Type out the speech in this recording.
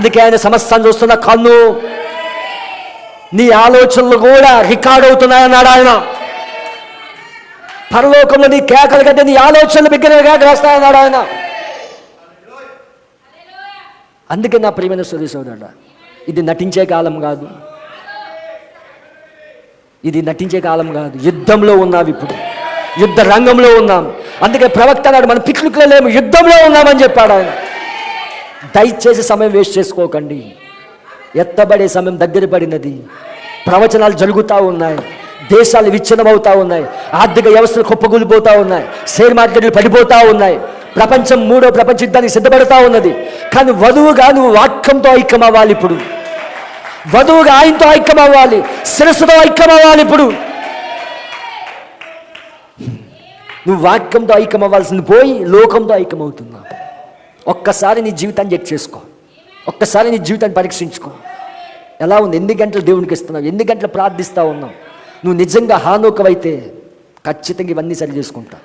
అందుకే ఆయన సమస్తాన్ని చూస్తున్న కన్ను. నీ ఆలోచనలు కూడా రికార్డ్ అవుతున్నాయన్నాడు ఆయన. పరలోకంలో నీ కేకలు కంటే నీ ఆలోచనలు బిగ్గరగా కేకలు వస్తాయన్నాడు ఆయన. అందుకే నా ప్రియమైన సోదరుడా, ఇది నటించే కాలం కాదు, ఇది నటించే కాలం కాదు. యుద్ధంలో ఉన్నాం, ఇప్పుడు యుద్ధ రంగంలో ఉన్నాం. అందుకే ప్రవక్త అన్నాడు, మనం పిక్నిక్లో లేము, యుద్ధంలో ఉన్నామని చెప్పాడు ఆయన. దయచేసి సమయం వేస్ట్ చేసుకోకండి. ఎత్తబడే సమయం దగ్గర పడినది. ప్రవచనాలు జరుగుతూ ఉన్నాయి, దేశాలు విచ్ఛిన్నమవుతూ ఉన్నాయి, ఆర్థిక వ్యవస్థలు కుప్పకూలిపోతూ ఉన్నాయి, షేర్ మార్కెట్లు పడిపోతూ ఉన్నాయి, ప్రపంచం 3వ ప్రపంచ యుద్ధానికి సిద్ధపడుతూ ఉన్నది. కానీ వధువుగా నువ్వు వాక్యంతో ఐక్యం అవ్వాలి. ఇప్పుడు వధువుగా ఆయనతో ఐక్యం అవ్వాలి, శిరస్సుతో ఐక్యం అవ్వాలి. ఇప్పుడు నువ్వు వాక్యంతో ఐక్యం అవ్వాల్సింది పోయి లోకంతో ఐక్యం అవుతున్నావు. ఒక్కసారి నీ జీవితాన్ని చెక్ చేసుకో, ఒక్కసారి నీ జీవితాన్ని పరీక్షించుకో. ఎలా ఉంది? ఎన్ని గంటలు దేవునికి ఇస్తున్నావు? ఎన్ని గంటలు ప్రార్థిస్తూ ఉన్నావు? నువ్వు నిజంగా హానోకవైతే ఖచ్చితంగా ఇవన్నీ సరి చేసుకుంటా.